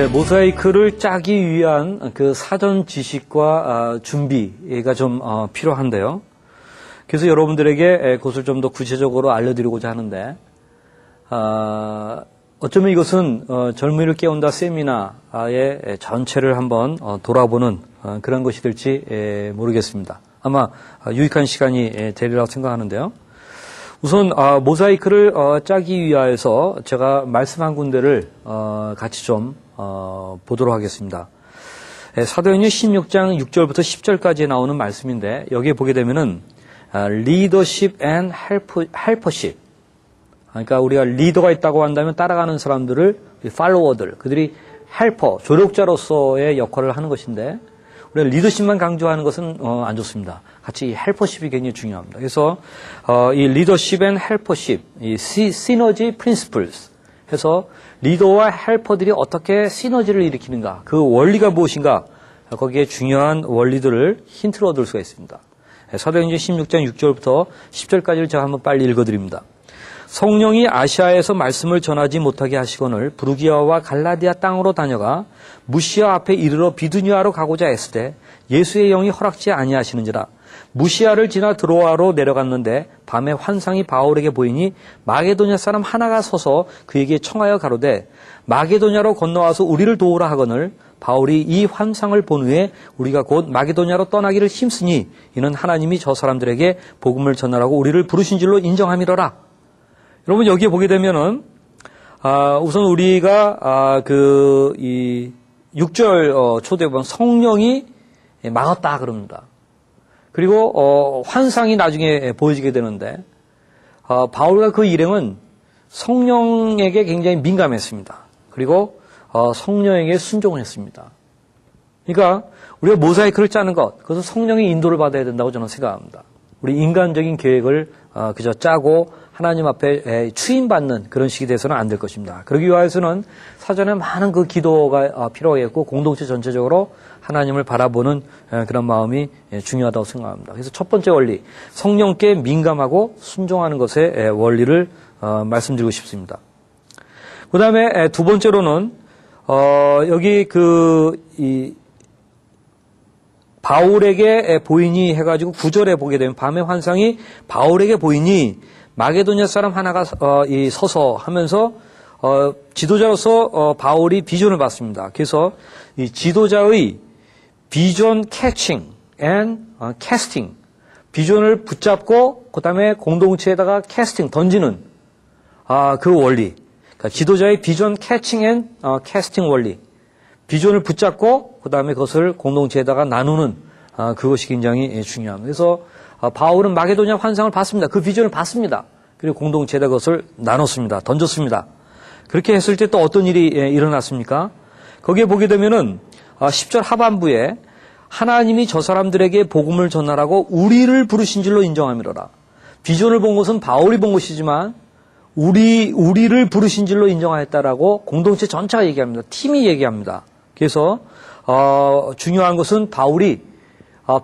이제 모자이크를 짜기 위한 그 사전 지식과 준비가 좀 필요한데요. 그래서 여러분들에게 그것을 좀 더 구체적으로 알려드리고자 하는데, 어쩌면 이것은 젊은이를 깨운다 세미나의 전체를 한번 돌아보는 그런 것이 될지 모르겠습니다. 아마 유익한 시간이 되리라고 생각하는데요. 우선 모자이크를 짜기 위하여서 제가 말씀 한 군데를 같이 좀 보도록 하겠습니다. 사도행전 16장 6절부터 10절까지 나오는 말씀인데, 여기에 보게 되면은 leadership and helpership, 그러니까 우리가 리더가 있다고 한다면 따라가는 사람들을 팔로워들, 그들이 헬퍼, 조력자로서의 역할을 하는 것인데, 우리가 리더십만 강조하는 것은 안 좋습니다. 같이 이 헬퍼십이 굉장히 중요합니다. 그래서 이 리더십 앤 헬퍼십, 이 시너지 프린시플스 해서 리더와 헬퍼들이 어떻게 시너지를 일으키는가, 그 원리가 무엇인가, 거기에 중요한 원리들을 힌트로 얻을 수가 있습니다. 사도행전 16장 6절부터 10절까지를 제가 한번 빨리 읽어드립니다. 성령이 아시아에서 말씀을 전하지 못하게 하시거늘 부르기아와 갈라디아 땅으로 다녀가 무시아 앞에 이르러 비두니아로 가고자 했으되 예수의 영이 허락지 아니하시는지라. 무시아를 지나 드로아로 내려갔는데 밤에 환상이 바울에게 보이니 마게도냐 사람 하나가 서서 그에게 청하여 가로되 마게도냐로 건너와서 우리를 도우라 하거늘 바울이 이 환상을 본 후에 우리가 곧 마게도냐로 떠나기를 힘쓰니 이는 하나님이 저 사람들에게 복음을 전하라고 우리를 부르신 줄로 인정함이로라. 여러분, 여기에 보게 되면은 우선 우리가 이 6절 초대에 보면 성령이 막았다 그럽니다. 그리고 환상이 나중에 보여지게 되는데, 바울과 그 일행은 성령에게 굉장히 민감했습니다. 그리고 성령에게 순종했습니다. 그러니까 우리가 모자이크를 짜는 것, 그것은 성령의 인도를 받아야 된다고 저는 생각합니다. 우리 인간적인 계획을 그저 짜고 하나님 앞에 추임받는 그런 식이 돼서는 안 될 것입니다. 그러기 위해서는 사전에 많은 그 기도가 필요하겠고, 공동체 전체적으로 하나님을 바라보는 그런 마음이 중요하다고 생각합니다. 그래서 첫 번째 원리, 성령께 민감하고 순종하는 것의 원리를 말씀드리고 싶습니다. 그 다음에 두 번째로는 여기 이 바울에게 보이니 해가지고 9절에 보게 되면 밤의 환상이 바울에게 보이니 마게도냐 사람 하나가 서서 하면서 지도자로서 바울이 비전을 받습니다. 그래서 이 지도자의 비전 캐칭 앤 캐스팅, 비전을 붙잡고 그 다음에 공동체에다가 캐스팅, 던지는 그 원리, 그러니까 지도자의 비전 캐칭 앤 캐스팅 원리, 비전을 붙잡고 그 다음에 그것을 공동체에다가 나누는 그것이 굉장히 중요합니다. 그래서 바울은 마게도냐 환상을 봤습니다. 그 비전을 봤습니다. 그리고 공동체에다 그것을 나눴습니다. 던졌습니다. 그렇게 했을 때 또 어떤 일이 일어났습니까? 거기에 보게 되면은 10절 하반부에 하나님이 저 사람들에게 복음을 전하라고 우리를 부르신 줄로 인정함이로라. 비전을 본 것은 바울이 본 것이지만 우리를 부르신 줄로 인정하였다라고 공동체 전체가 얘기합니다. 팀이 얘기합니다. 그래서 중요한 것은 바울이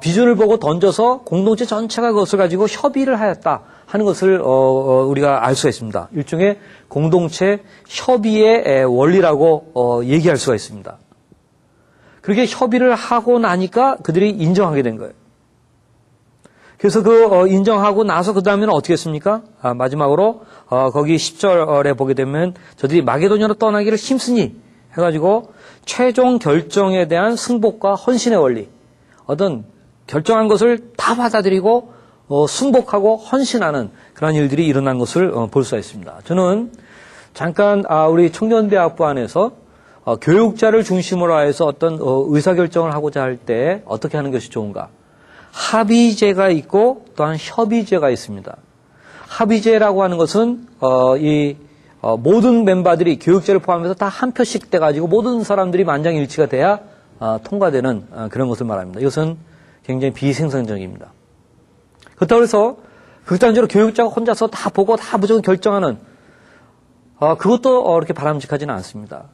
비전을 보고 던져서 공동체 전체가 그것을 가지고 협의를 하였다 하는 것을 우리가 알 수가 있습니다. 일종의 공동체 협의의 원리라고 얘기할 수가 있습니다. 그렇게 협의를 하고 나니까 그들이 인정하게 된 거예요. 그래서 인정하고 나서 그 다음에는 어떻게 했습니까? 마지막으로 거기 10절에 보게 되면 저들이 마게도냐로 떠나기를 힘쓰니 해가지고 최종 결정에 대한 승복과 헌신의 원리, 어떤 결정한 것을 다 받아들이고 승복하고 헌신하는 그런 일들이 일어난 것을 볼 수가 있습니다. 저는 잠깐 우리 청년대학부 안에서 교육자를 중심으로 해서 어떤 의사결정을 하고자 할 때 어떻게 하는 것이 좋은가? 합의제가 있고 또한 협의제가 있습니다. 합의제라고 하는 것은 모든 멤버들이 교육자를 포함해서 다 한 표씩 돼가지고 모든 사람들이 만장일치가 돼야 통과되는 그런 것을 말합니다. 이것은 굉장히 비생산적입니다. 그렇다고 해서 극단적으로 교육자가 혼자서 다 보고 다 무조건 결정하는 그것도 그렇게 바람직하지는 않습니다.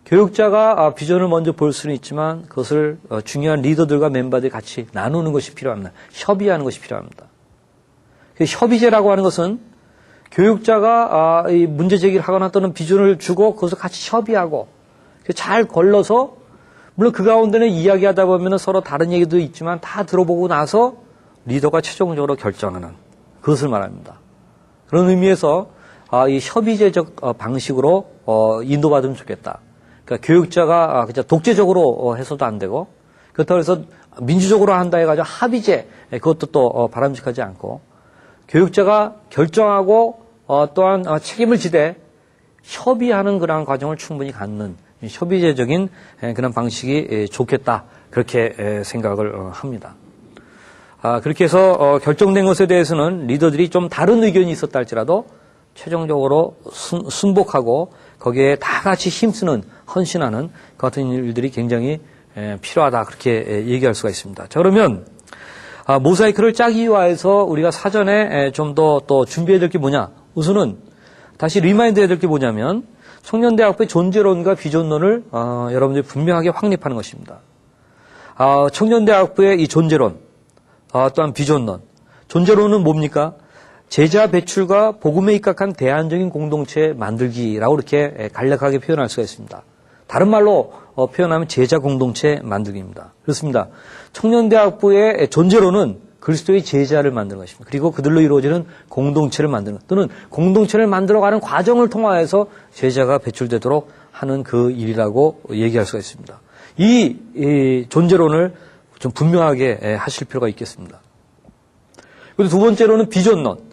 교육자가 비전을 먼저 볼 수는 있지만 그것을 중요한 리더들과 멤버들이 같이 나누는 것이 필요합니다. 협의하는 것이 필요합니다. 협의제라고 하는 것은 교육자가 이 문제 제기를 하거나 또는 비전을 주고 그것을 같이 협의하고 잘 걸러서 물론 그 가운데는 이야기하다 보면 서로 다른 얘기도 있지만 다 들어보고 나서 리더가 최종적으로 결정하는 그것을 말합니다. 그런 의미에서 이 협의제적 방식으로 인도받으면 좋겠다. 그러니까 교육자가 그냥 독재적으로 해서도 안 되고 그렇다고 해서 민주적으로 한다 해가지고 합의제 그것도 또 바람직하지 않고 교육자가 결정하고 또한 책임을 지되 협의하는 그런 과정을 충분히 갖는 협의제적인 그런 방식이 좋겠다 그렇게 생각을 합니다. 그렇게 해서 결정된 것에 대해서는 리더들이 좀 다른 의견이 있었다 할지라도 최종적으로 순복하고 거기에 다 같이 힘쓰는 헌신하는 그 같은 일들이 굉장히 필요하다 그렇게 얘기할 수가 있습니다. 자, 그러면 모사이크를 짜기 위해서 우리가 사전에 좀 더 또 준비해야 될 게 뭐냐? 우선은 다시 리마인드 해야 될 게 뭐냐면 청년대학부의 존재론과 비전론을 여러분들이 분명하게 확립하는 것입니다. 청년대학부의 이 존재론 또한 비전론. 존재론은 뭡니까? 제자 배출과 복음에 입각한 대안적인 공동체 만들기라고 이렇게 간략하게 표현할 수가 있습니다. 다른 말로 표현하면 제자 공동체 만들기입니다. 그렇습니다. 청년대학부의 존재론은 그리스도의 제자를 만드는 것입니다. 그리고 그들로 이루어지는 공동체를 만드는 것 또는 공동체를 만들어가는 과정을 통하여서 제자가 배출되도록 하는 그 일이라고 얘기할 수가 있습니다. 이 존재론을 좀 분명하게 하실 필요가 있겠습니다. 그리고 두 번째로는 비전론.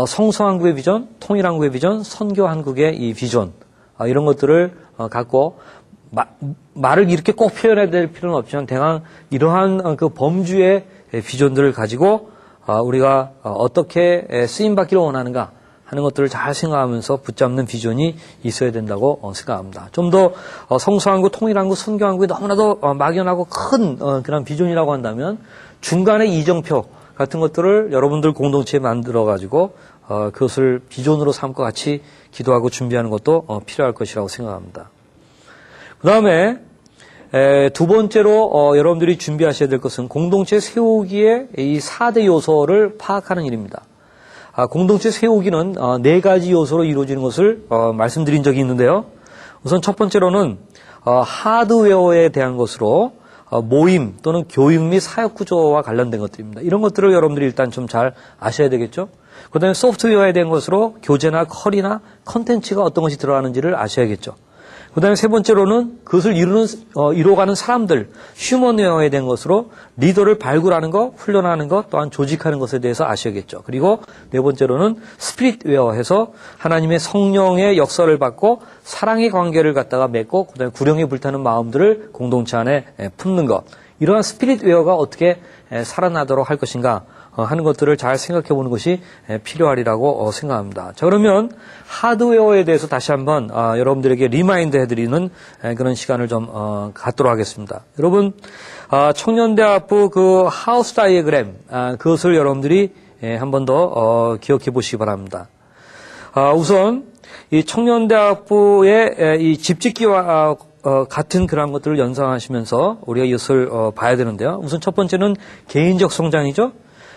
성서한국의 비전, 통일한국의 비전, 선교한국의 이 비전 이런 것들을 갖고 말을 이렇게 꼭 표현해야 될 필요는 없지만 대강 이러한 그 범주의 비전들을 가지고 우리가 어떻게 쓰임받기를 원하는가 하는 것들을 잘 생각하면서 붙잡는 비전이 있어야 된다고 생각합니다. 좀 더 성서한국, 통일한국, 선교한국이 너무나도 막연하고 큰 그런 비전이라고 한다면 중간에 이정표 같은 것들을 여러분들 공동체에 만들어가지고 그것을 비전으로 삼고 같이 기도하고 준비하는 것도 필요할 것이라고 생각합니다. 그 다음에 두 번째로 여러분들이 준비하셔야 될 것은 공동체 세우기의 이 4대 요소를 파악하는 일입니다. 공동체 세우기는 4가지 요소로 이루어지는 것을 말씀드린 적이 있는데요. 우선 첫 번째로는 하드웨어에 대한 것으로 모임 또는 교육 및 사역 구조와 관련된 것들입니다. 이런 것들을 여러분들이 일단 좀 잘 아셔야 되겠죠. 그 다음에 소프트웨어에 대한 것으로 교재나 컬이나 컨텐츠가 어떤 것이 들어가는지를 아셔야겠죠. 그 다음에 세 번째로는 그것을 이루어가는 사람들, 휴먼웨어에 대한 것으로 리더를 발굴하는 것, 훈련하는 것, 또한 조직하는 것에 대해서 아셔야겠죠. 그리고 네 번째로는 스피릿웨어 해서 하나님의 성령의 역사를 받고 사랑의 관계를 갖다가 맺고 그 다음에 구령에 불타는 마음들을 공동체 안에 품는 것. 이러한 스피릿웨어가 어떻게 살아나도록 할 것인가 하는 것들을 잘 생각해 보는 것이 필요하리라고 생각합니다. 자, 그러면 하드웨어에 대해서 다시 한번 여러분들에게 리마인드 해드리는 그런 시간을 좀 갖도록 하겠습니다. 여러분, 청년대학부 그 하우스 다이어그램 그것을 여러분들이 한 번 더 기억해 보시기 바랍니다. 우선 이 청년대학부의 이 집짓기와 같은 그런 것들을 연상하시면서 우리가 이것을 봐야 되는데요. 우선 첫 번째는 개인적 성장이죠.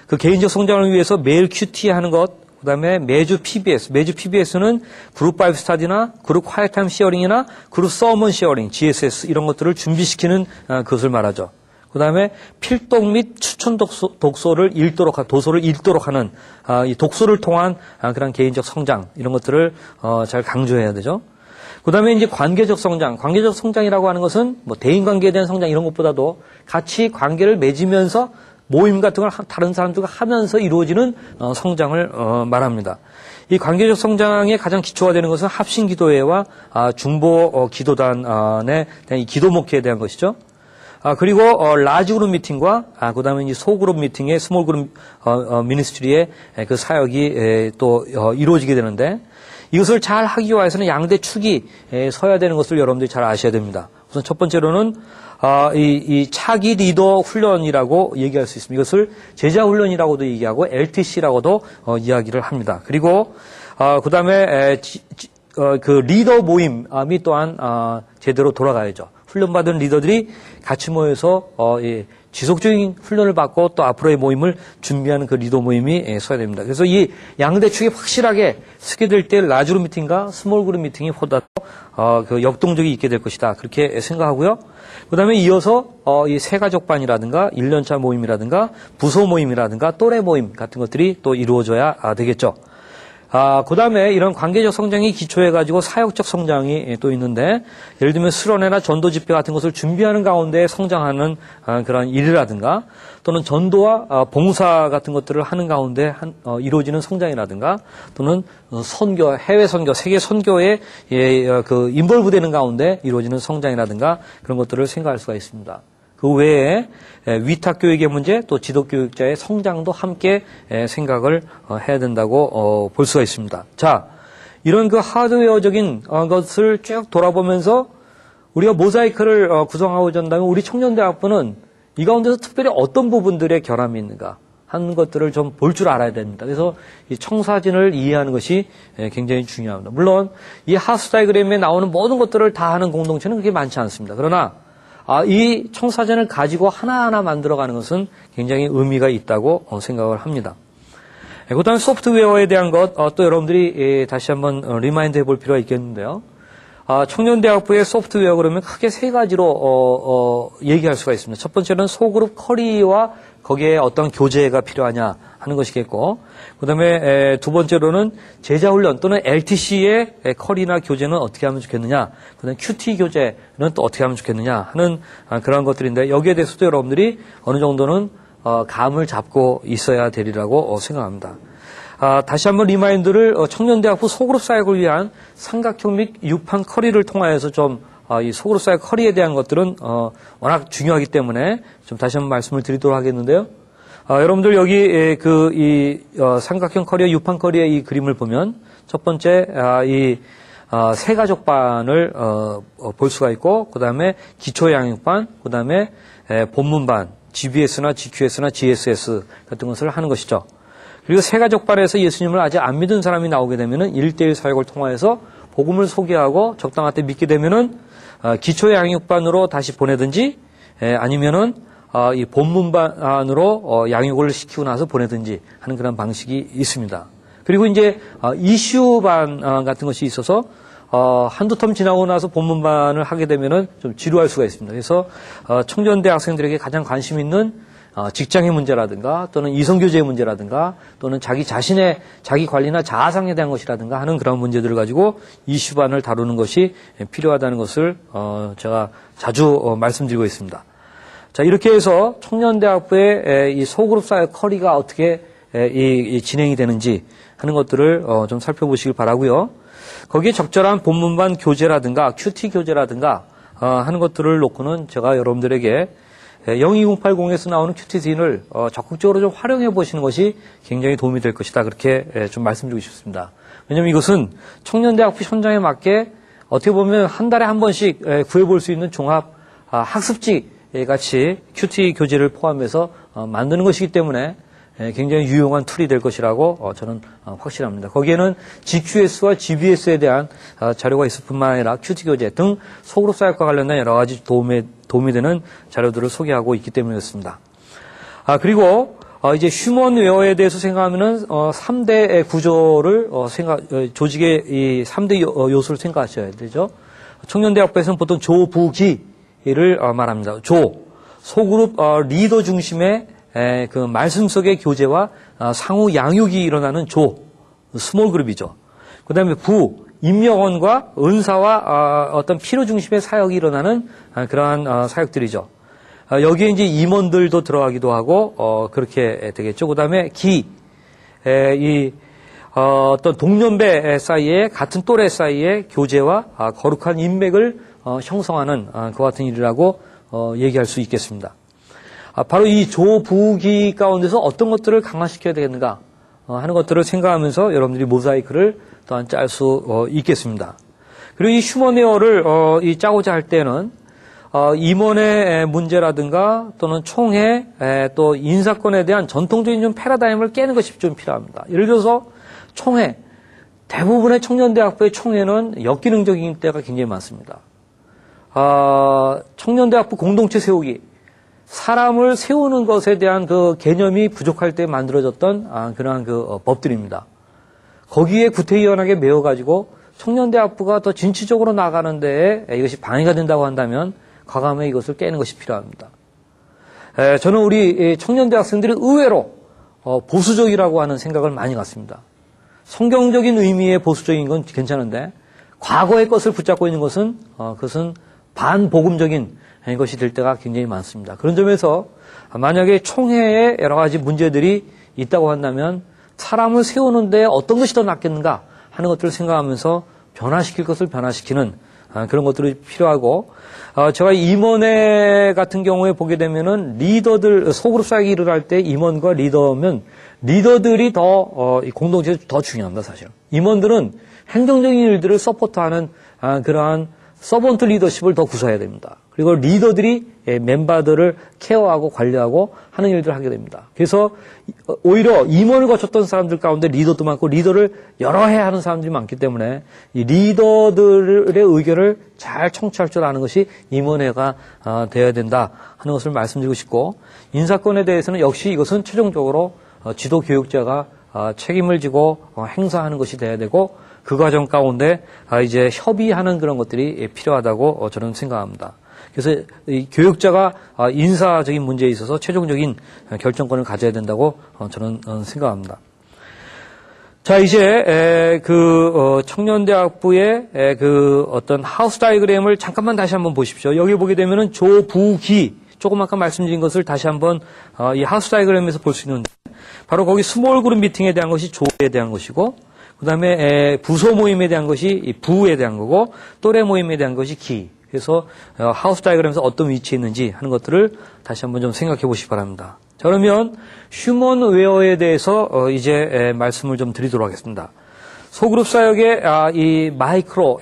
그 개인적 성장을 위해서 매일 QT 하는 것, 그 다음에 매주 PBS는 그룹 바이블 스터디나 그룹 콰이어 타임 시어링이나 그룹 서먼 시어링, GSS 이런 것들을 준비시키는 그것을 말하죠. 그 다음에 필독 및 추천 도서를 읽도록 하는 이 독서를 통한 그런 개인적 성장 이런 것들을 잘 강조해야 되죠. 그 다음에 이제 관계적 성장이라고 하는 것은 뭐 대인관계에 대한 성장 이런 것보다도 같이 관계를 맺으면서 모임 같은 걸 다른 사람들과 하면서 이루어지는 성장을 말합니다. 이 관계적 성장의 가장 기초가 되는 것은 합심기도회와 중보 기도단의 이 기도 목회에 대한 것이죠. 그리고 라지 그룹 미팅과 그다음에 이제 소그룹 미팅의 스몰 그룹 미니스트리의 그 사역이 또 이루어지게 되는데 이것을 잘 하기 위해서는 양대 축이 서야 되는 것을 여러분들이 잘 아셔야 됩니다. 우선 첫 번째로는 이 차기 리더 훈련이라고 얘기할 수 있습니다. 이것을 제자 훈련이라고도 얘기하고 LTC라고도 이야기를 합니다. 그리고 그 다음에 그 리더 모임이 또한 제대로 돌아가야죠. 훈련받은 리더들이 같이 모여서 지속적인 훈련을 받고 또 앞으로의 모임을 준비하는 그 리더 모임이 서야 됩니다. 그래서 이 양대축이 확실하게 쓰게 될 때 라지 그룹 미팅과 스몰 그룹 미팅이 보다 더 그 역동적이 있게 될 것이다. 그렇게 생각하고요. 그다음에 이어서 이 새가족반이라든가 1년차 모임이라든가 부서 모임이라든가 또래 모임 같은 것들이 또 이루어져야 되겠죠. 그다음에 이런 관계적 성장이 기초해가지고 사역적 성장이 또 있는데, 예를 들면 수련회나 전도 집회 같은 것을 준비하는 가운데 성장하는 그런 일이라든가, 또는 전도와 봉사 같은 것들을 하는 가운데 이루어지는 성장이라든가, 또는 선교, 해외 선교, 세계 선교에 그 인볼브되는 가운데 이루어지는 성장이라든가 그런 것들을 생각할 수가 있습니다. 그 외에 위탁교육의 문제, 또 지도교육자의 성장도 함께 생각을 해야 된다고 볼 수가 있습니다. 자, 이런 그 하드웨어적인 것을 쭉 돌아보면서 우리가 모자이크를 구성하고자 한다면 우리 청년대학부는 이 가운데서 특별히 어떤 부분들의 결함이 있는가 하는 것들을 좀 볼 줄 알아야 됩니다. 그래서 이 청사진을 이해하는 것이 굉장히 중요합니다. 물론 이 하우스 다이그램에 나오는 모든 것들을 다 하는 공동체는 그렇게 많지 않습니다. 그러나 이 청사진을 가지고 하나하나 만들어가는 것은 굉장히 의미가 있다고 생각을 합니다. 그 다음에 소프트웨어에 대한 것, 또 여러분들이 다시 한번 리마인드 해볼 필요가 있겠는데요. 청년대학부의 소프트웨어 그러면 크게 세 가지로 얘기할 수가 있습니다. 첫 번째는 소그룹 커리와 거기에 어떤 교재가 필요하냐 하는 것이겠고, 그 다음에 두 번째로는 제자훈련 또는 LTC의 커리나 교재는 어떻게 하면 좋겠느냐, 그 다음에 QT 교재는 또 어떻게 하면 좋겠느냐 하는 그런 것들인데, 여기에 대해서도 여러분들이 어느 정도는 감을 잡고 있어야 되리라고 생각합니다. 다시 한번 리마인드를 청년대학부 소그룹 사역을 위한 삼각형 및 유판 커리를 통하여서 좀 이 소그룹 사역 커리에 대한 것들은 워낙 중요하기 때문에 좀 다시 한번 말씀을 드리도록 하겠는데요. 여러분들 여기 이 삼각형 커리와 유판 커리의 이 그림을 보면 첫 번째 이 새가족반을 볼 수가 있고, 그 다음에 기초양육반, 그 다음에 본문반, GBS나 GQS나 GSS 같은 것을 하는 것이죠. 그리고 새가족반에서 예수님을 아직 안 믿은 사람이 나오게 되면은 1:1 사역을 통하여서 복음을 소개하고 적당할 때 믿게 되면은 기초양육반으로 다시 보내든지, 아니면은 이 본문반으로 양육을 시키고 나서 보내든지 하는 그런 방식이 있습니다. 그리고 이제 이슈반 같은 것이 있어서 한두 텀 지나고 나서 본문반을 하게 되면은 좀 지루할 수가 있습니다. 그래서 청년대 학생들에게 가장 관심 있는 직장의 문제라든가, 또는 이성교제의 문제라든가, 또는 자기 자신의 자기 관리나 자아상에 대한 것이라든가 하는 그런 문제들을 가지고 이슈반을 다루는 것이 필요하다는 것을 제가 자주 말씀드리고 있습니다. 자, 이렇게 해서 청년대학부의 이 소그룹 사역 커리가 어떻게 이 진행이 되는지 하는 것들을 좀 살펴보시길 바라고요. 거기에 적절한 본문반 교재라든가 QT 교재라든가 하는 것들을 놓고는 제가 여러분들에게 02080에서 나오는 QT진을 적극적으로 좀 활용해 보시는 것이 굉장히 도움이 될 것이다. 그렇게 좀 말씀드리고 싶습니다. 왜냐하면 이것은 청년대학부 현장에 맞게 어떻게 보면 한 달에 한 번씩 구해볼 수 있는 종합 학습지 같이 QT 교재를 포함해서 만드는 것이기 때문에 굉장히 유용한 툴이 될 것이라고 저는 확신합니다. 거기에는 GQS와 GBS에 대한 자료가 있을 뿐만 아니라 QT 교재 등 소그룹 사역과 관련된 여러 가지 도움이 되는 자료들을 소개하고 있기 때문이었습니다. 그리고 이제 휴먼웨어에 대해서 생각하면은 3대 구조를 조직의 이 3대 요소를 생각하셔야 되죠. 청년대학부에서는 보통 조부기를 말합니다. 소그룹 리더 중심의 그 말씀 속의 교제와 상호 양육이 일어나는 스몰 그룹이죠. 그 다음에 임력원과 은사와 어떤 필요 중심의 사역이 일어나는 그러한 사역들이죠. 여기에 이제 임원들도 들어가기도 하고 그렇게 되겠죠. 그 다음에 어떤 동년배 사이에 같은 또래 사이에 교제와 거룩한 인맥을 형성하는 그와 같은 일이라고 얘기할 수 있겠습니다. 바로 이 조부기 가운데서 어떤 것들을 강화시켜야 되겠는가 하는 것들을 생각하면서 여러분들이 모자이크를 또한 짤 수 있겠습니다. 그리고 이 휴먼웨어를 짜고자 할 때는 임원의 문제라든가 또는 총회 또 인사권에 대한 전통적인 좀 패러다임을 깨는 것이 좀 필요합니다. 예를 들어서 총회, 대부분의 청년대학부의 총회는 역기능적인 때가 굉장히 많습니다. 청년대학부 공동체 세우기, 사람을 세우는 것에 대한 그 개념이 부족할 때 만들어졌던 그러한 법들입니다. 거기에 구태의연하게 메워가지고 청년대학부가 더 진취적으로 나가는 데에 이것이 방해가 된다고 한다면 과감하게 이것을 깨는 것이 필요합니다. 저는 우리 청년대학생들이 의외로 보수적이라고 하는 생각을 많이 갖습니다. 성경적인 의미의 보수적인 건 괜찮은데 과거의 것을 붙잡고 있는 것은 그것은 반복음적인 것이 될 때가 굉장히 많습니다. 그런 점에서 만약에 총회에 여러 가지 문제들이 있다고 한다면 사람을 세우는 데 어떤 것이 더 낫겠는가 하는 것들을 생각하면서 변화시킬 것을 변화시키는 그런 것들이 필요하고 제가 임원회 같은 경우에 보게 되면은 리더들 소그룹 사역이 일어날 때 임원과 리더면 리더들이 더 공동체에서 더 중요합니다. 사실 임원들은 행정적인 일들을 서포트하는 그러한 서번트 리더십을 더 구사해야 됩니다. 그리고 리더들이 멤버들을 케어하고 관리하고 하는 일들을 하게 됩니다. 그래서 오히려 임원을 거쳤던 사람들 가운데 리더도 많고 리더를 여러 해 하는 사람들이 많기 때문에 이 리더들의 의견을 잘 청취할 줄 아는 것이 임원회가 되어야 된다 하는 것을 말씀드리고 싶고 인사권에 대해서는 역시 이것은 최종적으로 지도 교육자가 책임을 지고 행사하는 것이 돼야 되고 그 과정 가운데 이제 협의하는 그런 것들이 필요하다고 저는 생각합니다. 그래서 이 교육자가 인사적인 문제에 있어서 최종적인 결정권을 가져야 된다고 저는 생각합니다. 자, 이제 청년대학부의 어떤 하우스 다이그램을 잠깐만 다시 한번 보십시오. 여기 보게 되면은 조부기 조금 아까 말씀드린 것을 다시 한번 이 하우스 다이그램에서 볼 수 있는데 바로 거기 스몰 그룹 미팅에 대한 것이 조에 대한 것이고 그 다음에 부서 모임에 대한 것이 부에 대한 거고 또래 모임에 대한 것이 기. 그래서 하우스 다이그램에서 어떤 위치에 있는지 하는 것들을 다시 한번 좀 생각해 보시기 바랍니다. 자, 그러면 휴먼웨어에 대해서 이제 말씀을 좀 드리도록 하겠습니다. 소그룹 사역의 이 마이크로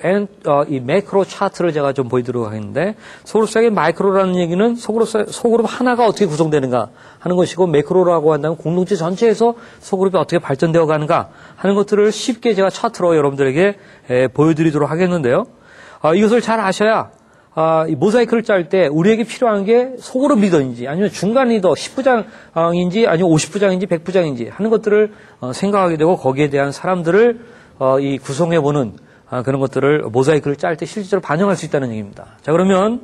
이 매크로 차트를 제가 좀 보여드리도록 하겠는데 소그룹 사역의 마이크로라는 얘기는 소그룹 하나가 어떻게 구성되는가 하는 것이고 매크로라고 한다면 공동체 전체에서 소그룹이 어떻게 발전되어 가는가 하는 것들을 쉽게 제가 차트로 여러분들에게 보여드리도록 하겠는데요. 이것을 잘 아셔야 이 모자이크를 짤 때 우리에게 필요한 게 소그룹 리더인지 아니면 중간 리더 10부장인지 아니면 50부장인지 100부장인지 하는 것들을 생각하게 되고 거기에 대한 사람들을 이 구성해보는 그런 것들을 모자이크를 짤 때 실제로 반영할 수 있다는 얘기입니다. 자, 그러면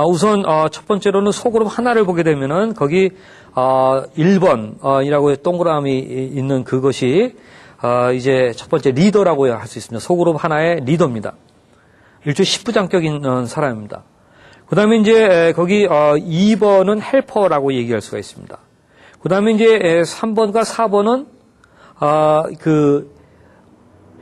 우선 첫 번째로는 소그룹 하나를 보게 되면은 거기 1번이라고 동그라미 있는 그것이 이제 첫 번째 리더라고 할 수 있습니다. 소그룹 하나의 리더입니다. 일종의 10부장격인 사람입니다. 그 다음에 이제 거기 2번은 헬퍼라고 얘기할 수가 있습니다. 그 다음에 이제 3번과 4번은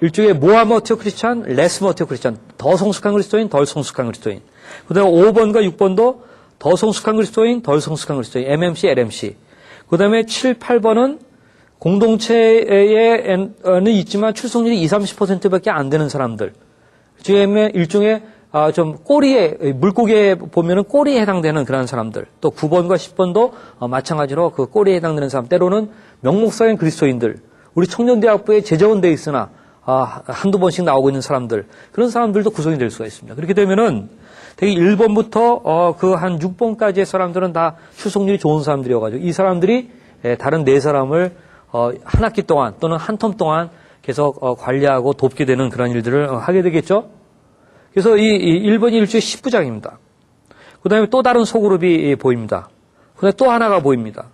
일종의 모아 머티어 크리스찬, 레스 머티어 크리스찬, 더 성숙한 그리스도인, 덜 성숙한 그리스도인. 그 다음에 5번과 6번도 더 성숙한 그리스도인, 덜 성숙한 그리스도인, MMC, LMC. 그 다음에 7, 8번은 공동체에는 있지만 출석률이 20, 30%밖에 안 되는 사람들. 지금의 일종의 좀 꼬리에 물고기에 보면은 꼬리에 해당되는 그런 사람들. 또 9번과 10번도 마찬가지로 그 꼬리에 해당되는 사람. 때로는 명목사인 그리스도인들. 우리 청년대학부에 재정원돼 있으나 한두 번씩 나오고 있는 사람들. 그런 사람들도 구성이 될 수가 있습니다. 그렇게 되면은 되게 1번부터 그 한 6번까지의 사람들은 다 출석률이 좋은 사람들이어가지고 이 사람들이 다른 4사람을 한 학기 동안 또는 한 텀 동안 계속 관리하고 돕게 되는 그런 일들을 하게 되겠죠. 그래서 이 1번이 일종의 10부장입니다. 그 다음에 또 다른 소그룹이 보입니다. 그 다음에 또 하나가 보입니다.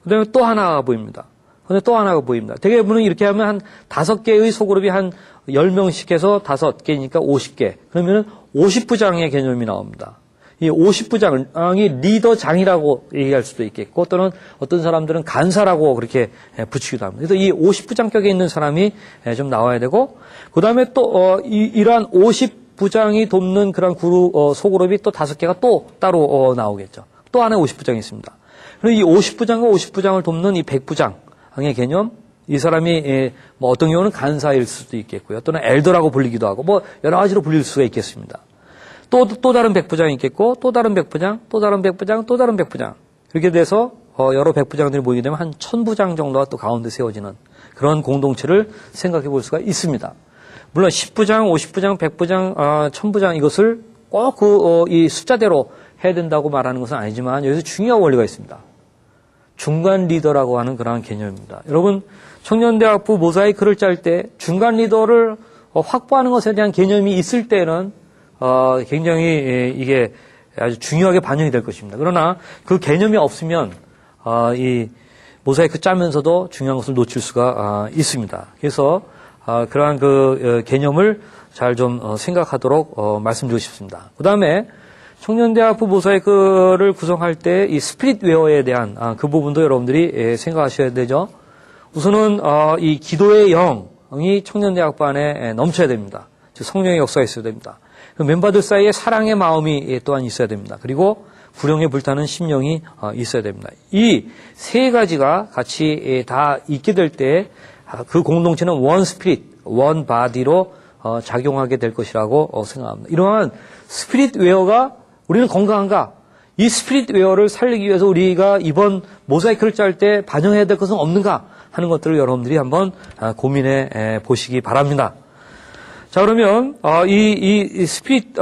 그 다음에 또 하나가 보입니다. 그 다음에 또 하나가 보입니다. 대개분은 이렇게 하면 한 5개의 소그룹이 한 10명씩 해서 5개니까 50개. 그러면 50부장의 개념이 나옵니다. 이 50부장이 리더장이라고 얘기할 수도 있겠고 또는 어떤 사람들은 간사라고 그렇게 붙이기도 합니다. 그래서 이 50부장격에 있는 사람이 좀 나와야 되고 그 다음에 또 이러한 50부장이 돕는 그런 소그룹이 또 5개가 또 따로 나오겠죠. 또 하나의 50부장이 있습니다. 그리고 이 50부장과 50부장을 돕는 이 100부장의 개념 이 사람이 뭐 어떤 경우는 간사일 수도 있겠고요. 또는 엘더라고 불리기도 하고 뭐 여러 가지로 불릴 수가 있겠습니다. 또 다른 100부장이 있겠고, 또 다른 100부장, 또 다른 100부장, 또 다른 100부장. 이렇게 돼서, 여러 100부장들이 모이게 되면 한 1000부장 정도가 또 가운데 세워지는 그런 공동체를 생각해 볼 수가 있습니다. 물론 10부장, 50부장, 100부장, 1000부장 이것을 꼭 이 숫자대로 해야 된다고 말하는 것은 아니지만 여기서 중요한 원리가 있습니다. 중간 리더라고 하는 그러한 개념입니다. 여러분, 청년대학부 모자이크를 짤 때 중간 리더를 확보하는 것에 대한 개념이 있을 때는 굉장히 이게 아주 중요하게 반영이 될 것입니다. 그러나 그 개념이 없으면 이 모자이크 짜면서도 중요한 것을 놓칠 수가 있습니다. 그래서 그러한 그 개념을 잘 좀 생각하도록 말씀드리고 싶습니다. 그 다음에 청년대학부 모자이크를 구성할 때 이 스피릿 웨어에 대한 그 부분도 여러분들이 생각하셔야 되죠. 우선은 이 기도의 영이 청년대학부 안에 넘쳐야 됩니다. 즉 성령의 역사가 있어야 됩니다. 멤버들 사이에 사랑의 마음이 또한 있어야 됩니다. 그리고 불령에 불타는 심령이 있어야 됩니다. 이 세 가지가 같이 다 있게 될 때 그 공동체는 원 스피릿, 원 바디로 작용하게 될 것이라고 생각합니다. 이러한 스피릿 웨어가 우리는 건강한가? 이 스피릿 웨어를 살리기 위해서 우리가 이번 모자이크를 짤 때 반영해야 될 것은 없는가 하는 것들을 여러분들이 한번 고민해 보시기 바랍니다. 자, 그러면 이 스피릿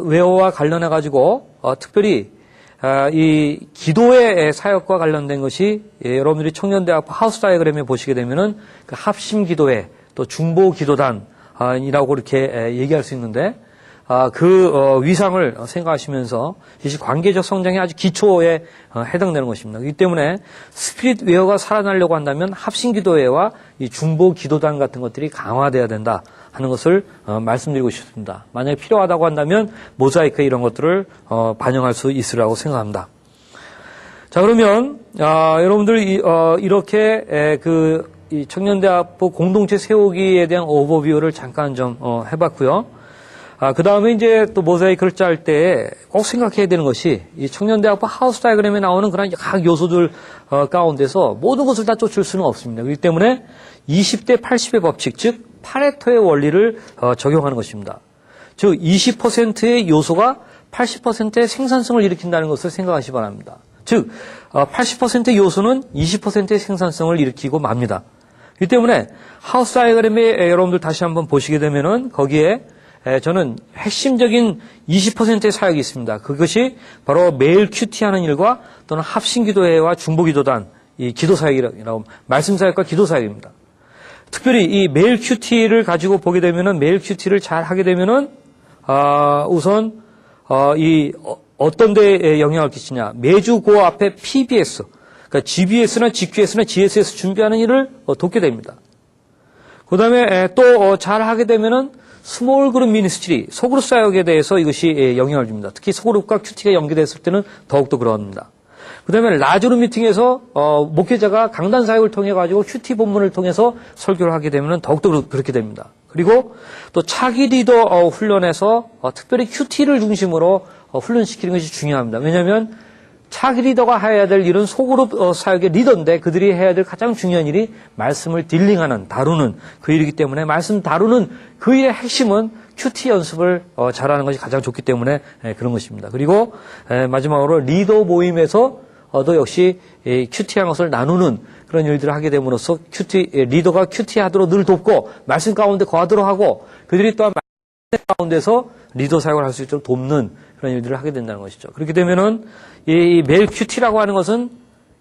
웨어와 관련해 가지고 특별히 이 기도의 사역과 관련된 것이 여러분들이 청년대학부 하우스 다이어그램에 보시게 되면은 그 합심 기도회 또 중보 기도단이라고 이렇게 얘기할 수 있는데 그 위상을 생각하시면서 이것이 관계적 성장의 아주 기초에 해당되는 것입니다. 그렇기 때문에 스피릿 웨어가 살아나려고 한다면 합심 기도회와 이 중보 기도단 같은 것들이 강화돼야 된다 하는 것을 말씀드리고 싶습니다. 만약에 필요하다고 한다면 모자이크 이런 것들을 반영할 수 있으리라고 생각합니다. 자, 그러면 여러분들 이렇게 이 청년대학부 공동체 세우기에 대한 오버뷰를 잠깐 좀 해봤고요. 그 다음에 이제 또 모자이크를 짤 때 꼭 생각해야 되는 것이 이 청년대학부 하우스 다이어그램에 나오는 그런 각 요소들 가운데서 모든 것을 다 쫓을 수는 없습니다. 그렇기 때문에 20대 80의 법칙, 즉 파레토의 원리를 적용하는 것입니다. 즉 20%의 요소가 80%의 생산성을 일으킨다는 것을 생각하시기 바랍니다. 즉 80%의 요소는 20%의 생산성을 일으키고 맙니다. 그렇기 때문에 하우스 다이어그램에 여러분들 다시 한번 보시게 되면은 거기에 저는 핵심적인 20%의 사역이 있습니다. 그것이 바로 매일 큐티하는 일과 또는 합심기도회와 중보기도단, 이 기도사역이라고 말씀 사역과 기도사역입니다. 특별히 이 매일 큐티를 가지고 보게 되면은 매일 큐티를 잘 하게 되면은 우선 어떤 데에 영향을 끼치냐? 매주 그 앞에 PBS, 그러니까 GBS나 GQS나 GSS 준비하는 일을 돕게 됩니다. 그다음에 또 잘 하게 되면은 스몰 그룹 미니스트리, 소그룹 사역에 대해서 이것이 영향을 줍니다. 특히 소그룹과 큐티가 연계됐을 때는 더욱더 그럽니다. 그 다음에 라조르 미팅에서 목회자가 강단 사역을 통해 가지고 큐티 본문을 통해서 설교를 하게 되면 더욱더 그렇게 됩니다. 그리고 또 차기 리더 훈련에서 특별히 큐티를 중심으로 훈련시키는 것이 중요합니다. 왜냐하면 차기 리더가 해야 될 일은 소그룹 사역의 리더인데 그들이 해야 될 가장 중요한 일이 말씀을 딜링하는, 다루는 그 일이기 때문에 말씀 다루는 그 일의 핵심은 큐티 연습을 잘하는 것이 가장 좋기 때문에 그런 것입니다. 그리고 마지막으로 리더 모임에서 또 역시 큐티한 것을 나누는 그런 일들을 하게 됨으로써 리더가 큐티하도록 늘 돕고 말씀 가운데 거하도록 하고 그들이 또한 말씀 가운데서 리더 사역을 할 수 있도록 돕는 그런 일들을 하게 된다는 것이죠. 그렇게 되면은 이 매일 큐티라고 하는 것은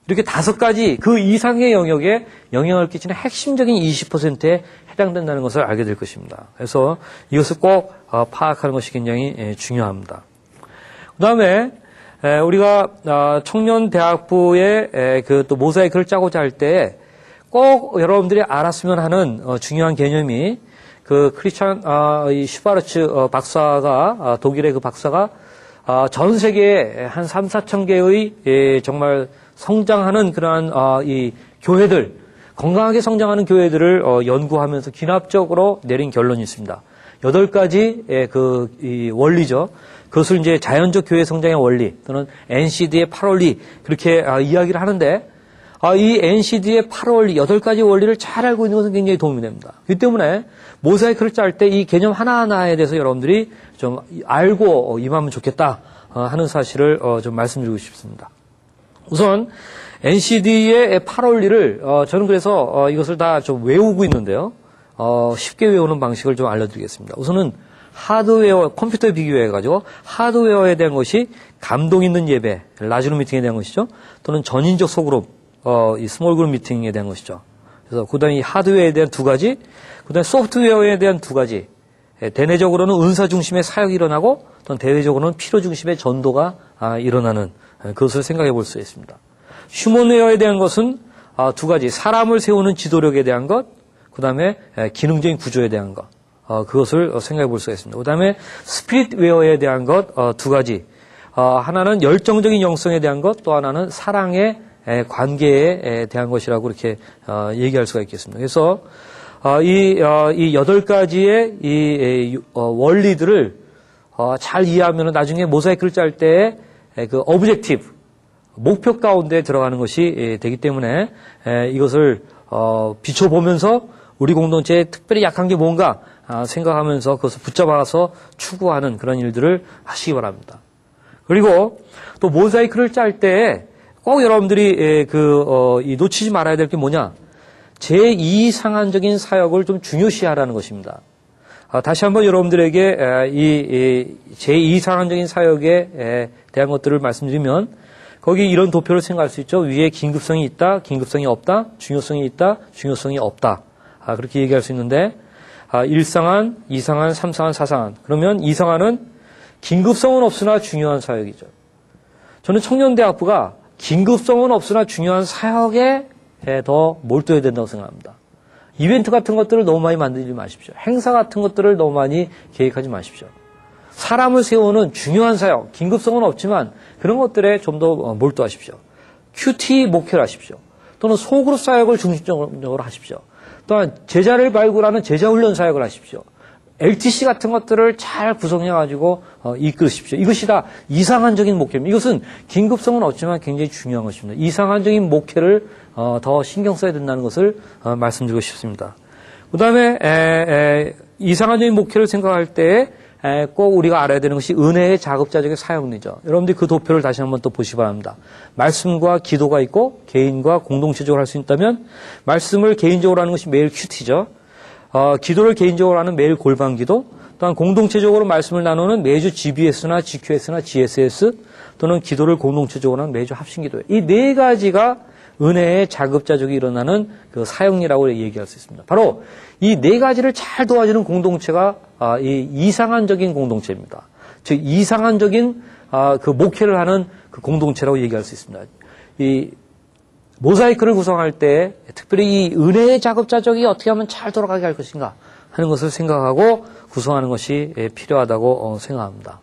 이렇게 5가지 그 이상의 영역에 영향을 끼치는 핵심적인 20%에 해당된다는 것을 알게 될 것입니다. 그래서 이것을 꼭 파악하는 것이 굉장히 중요합니다. 그 다음에 우리가 청년대학부의 그 또 모자이크를 짜고자 할 때 꼭 여러분들이 알았으면 하는 중요한 개념이 그 크리스찬 슈바르츠 박사가 독일의 그 박사가 전 세계에 한 3, 4천 개의 정말 성장하는 그러한 이 교회들, 건강하게 성장하는 교회들을 연구하면서 기납적으로 내린 결론이 있습니다. 8가지의 이 원리죠. 그것을 이제 자연적 교회 성장의 원리 또는 NCD의 8원리 그렇게 이야기를 하는데 이 NCD의 8원리, 8가지 원리를 잘 알고 있는 것은 굉장히 도움이 됩니다. 그렇기 때문에 모자이크를 짤 때 이 개념 하나하나에 대해서 여러분들이 좀 알고 임하면 좋겠다 하는 사실을 좀 말씀드리고 싶습니다. 우선 NCD의 8원리를 저는 그래서 이것을 다 좀 외우고 있는데요. 쉽게 외우는 방식을 좀 알려드리겠습니다. 우선은 하드웨어, 컴퓨터에 비교해가지고 하드웨어에 대한 것이 감동 있는 예배, 라지로 미팅에 대한 것이죠. 또는 전인적 소그룹, 이 스몰 그룹 미팅에 대한 것이죠. 그래서 그다음에 이 하드웨어에 대한 두 가지, 그다음에 소프트웨어에 대한 두 가지. 대내적으로는 은사 중심의 사역이 일어나고 또는 대외적으로는 필요 중심의 전도가 일어나는 그것을 생각해 볼 수 있습니다. 휴먼웨어에 대한 것은 두 가지, 사람을 세우는 지도력에 대한 것, 그다음에 기능적인 구조에 대한 것, 그것을 생각해 볼 수가 있습니다. 그다음에 스피릿웨어에 대한 것 두 가지, 하나는 열정적인 영성에 대한 것, 또 하나는 사랑의 관계에 대한 것이라고 이렇게 얘기할 수가 있겠습니다. 그래서 이 8가지의 이 원리들을 잘 이해하면 나중에 모자이크를 짤 때 그 오브젝티브, 목표 가운데 들어가는 것이 되기 때문에 이것을 비춰보면서 우리 공동체에 특별히 약한 게 뭔가 생각하면서 그것을 붙잡아서 추구하는 그런 일들을 하시기 바랍니다. 그리고 또 모자이크를 짤 때 꼭 여러분들이 놓치지 말아야 될 게 뭐냐? 제2상한적인 사역을 좀 중요시하라는 것입니다. 다시 한번 여러분들에게 이 제2상한적인 사역에 대한 것들을 말씀드리면 거기 이런 도표를 생각할 수 있죠. 위에 긴급성이 있다, 긴급성이 없다, 중요성이 있다, 중요성이 없다. 그렇게 얘기할 수 있는데 1상한, 2상한, 3상한, 4상한. 그러면 2상한은 긴급성은 없으나 중요한 사역이죠. 저는 청년대학부가 긴급성은 없으나 중요한 사역에 더 몰두해야 된다고 생각합니다. 이벤트 같은 것들을 너무 많이 만들지 마십시오. 행사 같은 것들을 너무 많이 계획하지 마십시오. 사람을 세우는 중요한 사역, 긴급성은 없지만 그런 것들에 좀 더 몰두하십시오. 큐티 목회를 하십시오. 또는 소그룹 사역을 중심적으로 하십시오. 또한 제자를 발굴하는 제자훈련 사역을 하십시오. LTC 같은 것들을 잘 구성해가지고 이끌으십시오. 이것이 다 이상한적인 목회입니다. 이것은 긴급성은 없지만 굉장히 중요한 것입니다. 이상한적인 목회를 더 신경 써야 된다는 것을 말씀드리고 싶습니다. 그 다음에 이상한적인 목회를 생각할 때 꼭 우리가 알아야 되는 것이 은혜의 자급자족의 사역이죠. 여러분들이 그 도표를 다시 한번 또 보시기 바랍니다. 말씀과 기도가 있고 개인과 공동체적으로 할 수 있다면 말씀을 개인적으로 하는 것이 매일 큐티죠. 기도를 개인적으로 하는 매일 골방기도, 또한 공동체적으로 말씀을 나누는 매주 GBS나 GQS나 GSS, 또는 기도를 공동체적으로 하는 매주 합심기도예요. 이 네 가지가 은혜의 자급자족이 일어나는 그 사역이라고 얘기할 수 있습니다. 바로 이 네 가지를 잘 도와주는 공동체가 이 이상한적인 공동체입니다. 즉 이상한적인 그 목회를 하는 그 공동체라고 얘기할 수 있습니다. 이 모자이크를 구성할 때 특별히 이 은혜의 자급자족이 어떻게 하면 잘 돌아가게 할 것인가 하는 것을 생각하고 구성하는 것이 필요하다고 생각합니다.